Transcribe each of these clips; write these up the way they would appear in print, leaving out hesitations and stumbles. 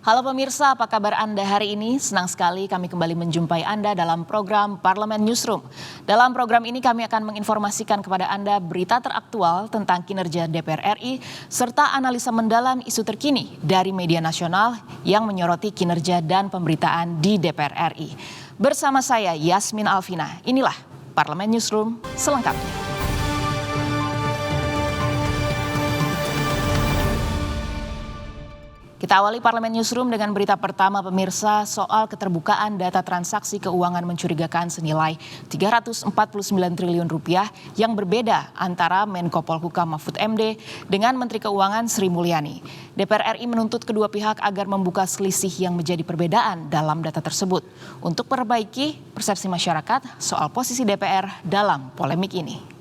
Halo pemirsa, apa kabar Anda hari ini? Senang sekali kami kembali menjumpai Anda dalam program Parlemen Newsroom. Dalam program ini kami akan menginformasikan kepada Anda berita teraktual tentang kinerja DPR RI serta analisa mendalam isu terkini dari media nasional yang menyoroti kinerja dan pemberitaan di DPR RI. Bersama saya Yasmin Alvina, inilah Parlemen Newsroom selengkapnya. Kita awali Parlemen Newsroom dengan berita pertama pemirsa soal keterbukaan data transaksi keuangan mencurigakan senilai 349 triliun rupiah yang berbeda antara Menko Polhukam Mahfud MD dengan Menteri Keuangan Sri Mulyani. DPR RI menuntut kedua pihak agar membuka selisih yang menjadi perbedaan dalam data tersebut untuk memperbaiki persepsi masyarakat soal posisi DPR dalam polemik ini.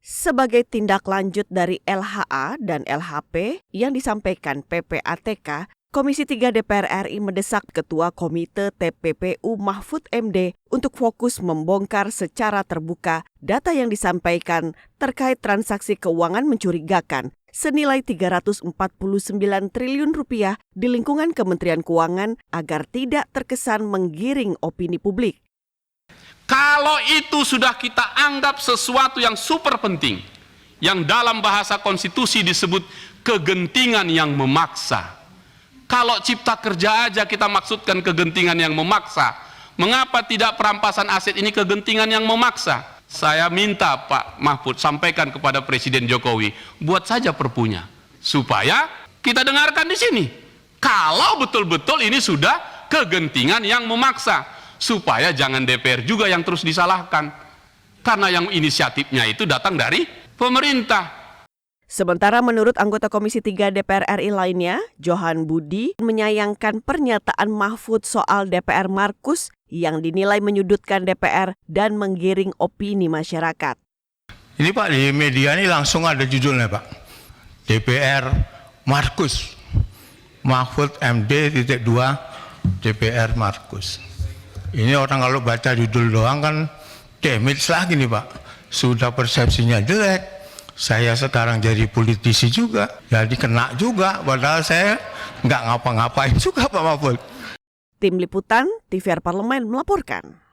Sebagai tindak lanjut dari LHA dan LHP yang disampaikan PPATK, Komisi 3 DPR RI mendesak Ketua Komite TPPU Mahfud MD untuk fokus membongkar secara terbuka data yang disampaikan terkait transaksi keuangan mencurigakan senilai 349 triliun rupiah di lingkungan Kementerian Keuangan agar tidak terkesan menggiring opini publik. Kalau itu sudah kita anggap sesuatu yang super penting, yang dalam bahasa konstitusi disebut kegentingan yang memaksa. Kalau cipta kerja aja kita maksudkan kegentingan yang memaksa, mengapa tidak perampasan aset ini kegentingan yang memaksa? Saya minta Pak Mahfud sampaikan kepada Presiden Jokowi, buat saja perpunya, supaya kita dengarkan di sini. Kalau betul-betul ini sudah kegentingan yang memaksa, supaya jangan DPR juga yang terus disalahkan. Karena yang inisiatifnya itu datang dari pemerintah. Sementara menurut anggota Komisi 3 DPR RI lainnya, Johan Budi menyayangkan pernyataan Mahfud soal DPR Markus yang dinilai menyudutkan DPR dan menggiring opini masyarakat. Ini Pak, di media ini langsung ada judulnya Pak. DPR Markus. Mahfud MD .2 DPR Markus. Ini orang kalau baca judul doang kan damage lagi nih Pak. Sudah persepsinya jelek. Saya sekarang jadi politisi juga. Jadi kena juga. Padahal saya nggak ngapa-ngapain juga Pak Mahfud. Tim Liputan TVR Parlemen melaporkan.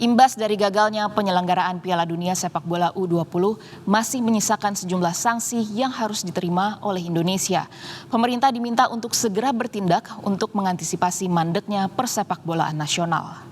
Imbas dari gagalnya penyelenggaraan Piala Dunia Sepak Bola U20 masih menyisakan sejumlah sanksi yang harus diterima oleh Indonesia. Pemerintah diminta untuk segera bertindak untuk mengantisipasi mandeknya persepak bolaan nasional.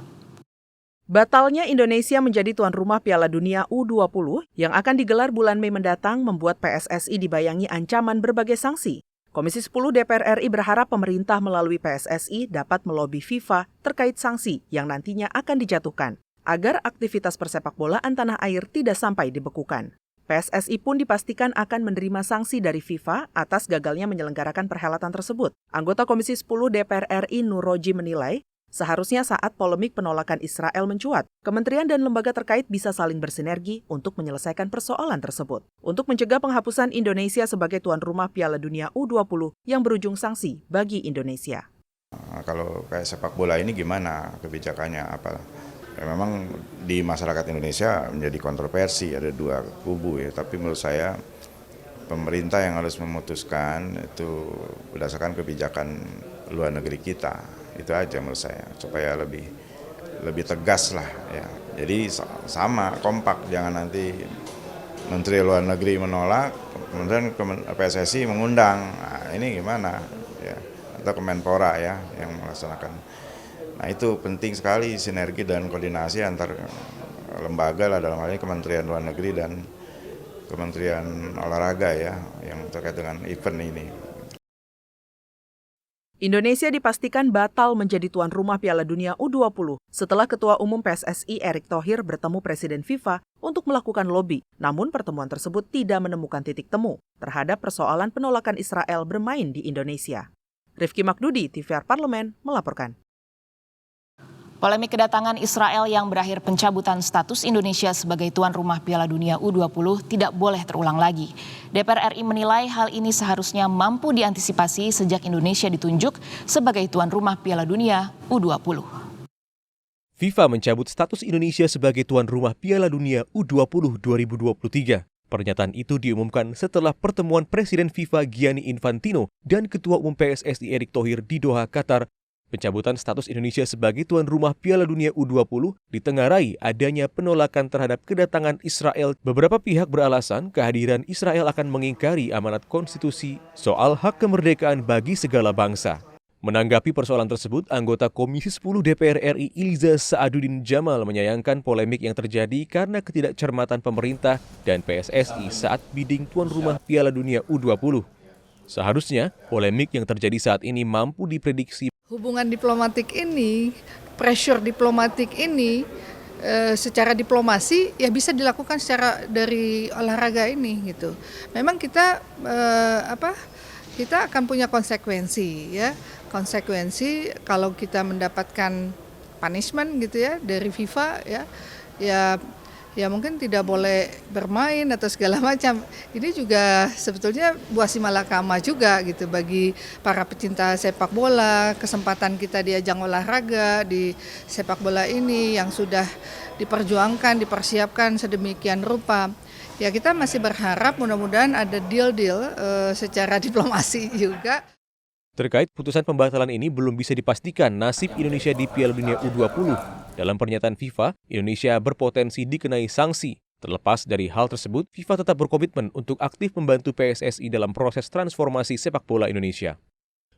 Batalnya Indonesia menjadi tuan rumah Piala Dunia U20 yang akan digelar bulan Mei mendatang membuat PSSI dibayangi ancaman berbagai sanksi. Komisi 10 DPR RI berharap pemerintah melalui PSSI dapat melobi FIFA terkait sanksi yang nantinya akan dijatuhkan, agar aktivitas persepak bolaan tanah air tidak sampai dibekukan. PSSI pun dipastikan akan menerima sanksi dari FIFA atas gagalnya menyelenggarakan perhelatan tersebut. Anggota Komisi 10 DPR RI Nuroji menilai, seharusnya saat polemik penolakan Israel mencuat, kementerian dan lembaga terkait bisa saling bersinergi untuk menyelesaikan persoalan tersebut. Untuk mencegah penghapusan Indonesia sebagai tuan rumah Piala Dunia U20 yang berujung sanksi bagi Indonesia. Kalau kayak sepak bola ini gimana kebijakannya apa? Ya, memang di masyarakat Indonesia menjadi kontroversi, ada dua kubu ya. Tapi menurut saya pemerintah yang harus memutuskan itu berdasarkan kebijakan luar negeri kita. Itu aja menurut saya, supaya lebih tegas lah ya. Jadi sama kompak, jangan nanti Menteri Luar Negeri menolak, kemudian PSSI mengundang. Nah, ini gimana ya? Atau Kemenpora ya yang melaksanakan. Nah itu penting sekali sinergi dan koordinasi antar lembaga lah, dalam hal ini Kementerian Luar Negeri dan Kementerian Olahraga ya yang terkait dengan event ini. Indonesia dipastikan batal menjadi tuan rumah Piala Dunia U20 setelah Ketua Umum PSSI Erick Thohir bertemu Presiden FIFA untuk melakukan lobi. Namun pertemuan tersebut tidak menemukan titik temu terhadap persoalan penolakan Israel bermain di Indonesia. Rifki Makdudi, TVR Parlemen, melaporkan. Polemik kedatangan Israel yang berakhir pencabutan status Indonesia sebagai tuan rumah Piala Dunia U20 tidak boleh terulang lagi. DPR RI menilai hal ini seharusnya mampu diantisipasi sejak Indonesia ditunjuk sebagai tuan rumah Piala Dunia U20. FIFA mencabut status Indonesia sebagai tuan rumah Piala Dunia U20 2023. Pernyataan itu diumumkan setelah pertemuan Presiden FIFA Gianni Infantino dan Ketua Umum PSSI Erick Thohir di Doha, Qatar. Pencabutan status Indonesia sebagai tuan rumah Piala Dunia U20 ditengarai adanya penolakan terhadap kedatangan Israel. Beberapa pihak beralasan kehadiran Israel akan mengingkari amanat konstitusi soal hak kemerdekaan bagi segala bangsa. Menanggapi persoalan tersebut, anggota Komisi 10 DPR RI Iliza Saaduddin Jamal menyayangkan polemik yang terjadi karena ketidakcermatan pemerintah dan PSSI saat bidding tuan rumah Piala Dunia U20. Seharusnya, polemik yang terjadi saat ini mampu diprediksi. Hubungan diplomatik ini, pressure diplomatik ini, secara diplomasi ya bisa dilakukan secara dari olahraga ini gitu. Memang kita kita akan punya konsekuensi ya. Konsekuensi kalau kita mendapatkan punishment gitu ya dari FIFA ya mungkin tidak boleh bermain atau segala macam. Ini juga sebetulnya buah simalakama juga gitu bagi para pecinta sepak bola, kesempatan kita di ajang olahraga di sepak bola ini yang sudah diperjuangkan, dipersiapkan sedemikian rupa. Ya kita masih berharap mudah-mudahan ada deal-deal secara diplomasi juga. Terkait putusan pembatalan ini belum bisa dipastikan nasib Indonesia di Piala Dunia U20. Dalam pernyataan FIFA, Indonesia berpotensi dikenai sanksi. Terlepas dari hal tersebut, FIFA tetap berkomitmen untuk aktif membantu PSSI dalam proses transformasi sepak bola Indonesia.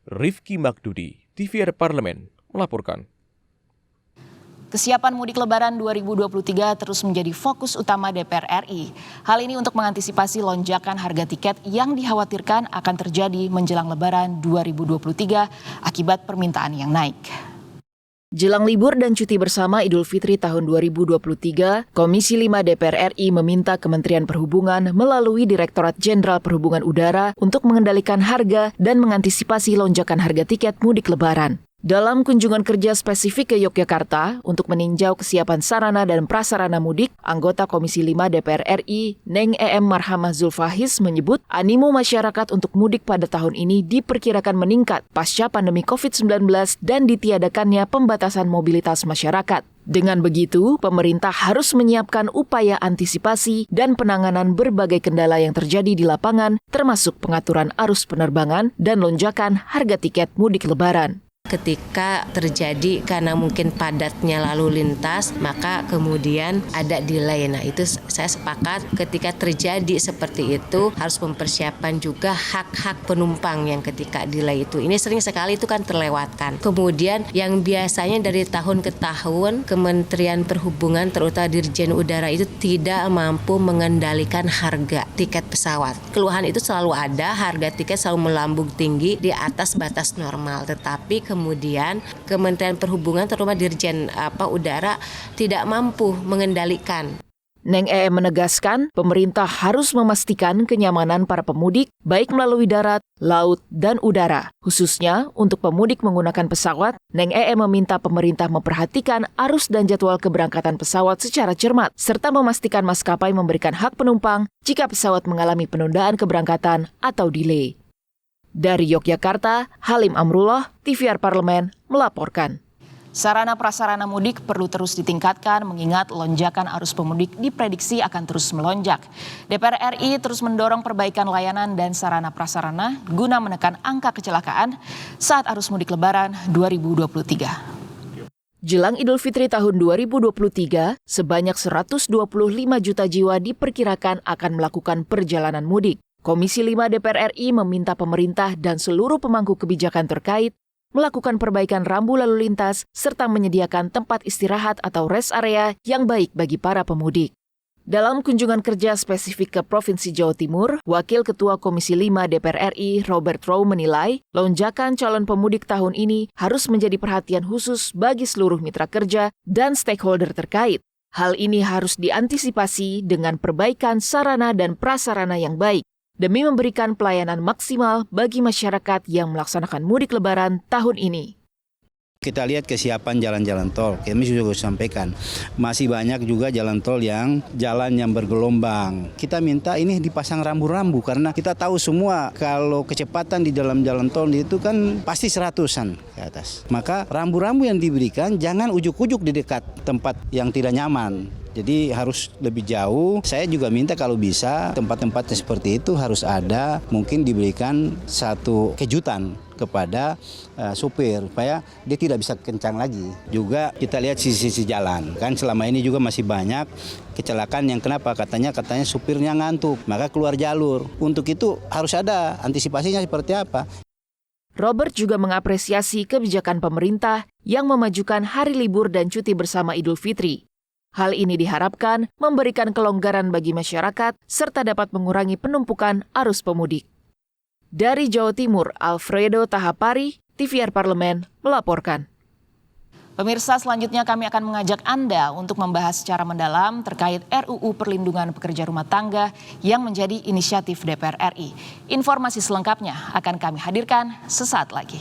Rifki Magdudi, TVR Parlemen, melaporkan. Kesiapan mudik Lebaran 2023 terus menjadi fokus utama DPR RI. Hal ini untuk mengantisipasi lonjakan harga tiket yang dikhawatirkan akan terjadi menjelang Lebaran 2023 akibat permintaan yang naik. Jelang libur dan cuti bersama Idul Fitri tahun 2023, Komisi 5 DPR RI meminta Kementerian Perhubungan melalui Direktorat Jenderal Perhubungan Udara untuk mengendalikan harga dan mengantisipasi lonjakan harga tiket mudik Lebaran. Dalam kunjungan kerja spesifik ke Yogyakarta untuk meninjau kesiapan sarana dan prasarana mudik, anggota Komisi 5 DPR RI, Neng EM Marhamah Zulfahis menyebut animo masyarakat untuk mudik pada tahun ini diperkirakan meningkat pasca pandemi COVID-19 dan ditiadakannya pembatasan mobilitas masyarakat. Dengan begitu, pemerintah harus menyiapkan upaya antisipasi dan penanganan berbagai kendala yang terjadi di lapangan, termasuk pengaturan arus penerbangan dan lonjakan harga tiket mudik Lebaran. Ketika terjadi karena mungkin padatnya lalu lintas, maka kemudian ada delay. Nah itu saya sepakat ketika terjadi seperti itu harus mempersiapkan juga hak-hak penumpang yang ketika delay itu. Ini sering sekali itu kan terlewatkan. Kemudian yang biasanya dari tahun ke tahun Kementerian Perhubungan terutama Dirjen Udara itu tidak mampu mengendalikan harga tiket pesawat. Keluhan itu selalu ada, harga tiket selalu melambung tinggi di atas batas normal. Tetapi kemudian Kementerian Perhubungan terutama Dirjen Udara tidak mampu mengendalikan. Neng EM menegaskan pemerintah harus memastikan kenyamanan para pemudik baik melalui darat, laut, dan udara. Khususnya untuk pemudik menggunakan pesawat, Neng EM meminta pemerintah memperhatikan arus dan jadwal keberangkatan pesawat secara cermat, serta memastikan maskapai memberikan hak penumpang jika pesawat mengalami penundaan keberangkatan atau delay. Dari Yogyakarta, Halim Amrullah, TVR Parlemen, melaporkan. Sarana prasarana mudik perlu terus ditingkatkan mengingat lonjakan arus pemudik diprediksi akan terus melonjak. DPR RI terus mendorong perbaikan layanan dan sarana prasarana guna menekan angka kecelakaan saat arus mudik Lebaran 2023. Jelang Idul Fitri tahun 2023, sebanyak 125 juta jiwa diperkirakan akan melakukan perjalanan mudik. Komisi 5 DPR RI meminta pemerintah dan seluruh pemangku kebijakan terkait melakukan perbaikan rambu lalu lintas serta menyediakan tempat istirahat atau rest area yang baik bagi para pemudik. Dalam kunjungan kerja spesifik ke Provinsi Jawa Timur, Wakil Ketua Komisi 5 DPR RI Robert Rowe menilai lonjakan calon pemudik tahun ini harus menjadi perhatian khusus bagi seluruh mitra kerja dan stakeholder terkait. Hal ini harus diantisipasi dengan perbaikan sarana dan prasarana yang baik, demi memberikan pelayanan maksimal bagi masyarakat yang melaksanakan mudik Lebaran tahun ini. Kita lihat kesiapan jalan-jalan tol, kami sudah sampaikan, masih banyak juga jalan tol yang bergelombang. Kita minta ini dipasang rambu-rambu karena kita tahu semua kalau kecepatan di dalam jalan tol itu kan pasti 100-an ke atas. Maka rambu-rambu yang diberikan jangan ujuk-ujuk di dekat tempat yang tidak nyaman. Jadi harus lebih jauh. Saya juga minta kalau bisa tempat-tempatnya seperti itu harus ada, mungkin diberikan satu kejutan kepada supir supaya dia tidak bisa kencang lagi. Juga kita lihat sisi-sisi jalan. Kan selama ini juga masih banyak kecelakaan yang kenapa? Katanya supirnya ngantuk, maka keluar jalur. Untuk itu harus ada antisipasinya seperti apa. Robert juga mengapresiasi kebijakan pemerintah yang memajukan hari libur dan cuti bersama Idul Fitri. Hal ini diharapkan memberikan kelonggaran bagi masyarakat serta dapat mengurangi penumpukan arus pemudik. Dari Jawa Timur, Alfredo Tahapari, TVR Parlemen, melaporkan. Pemirsa, selanjutnya kami akan mengajak Anda untuk membahas secara mendalam terkait RUU Perlindungan Pekerja Rumah Tangga yang menjadi inisiatif DPR RI. Informasi selengkapnya akan kami hadirkan sesaat lagi.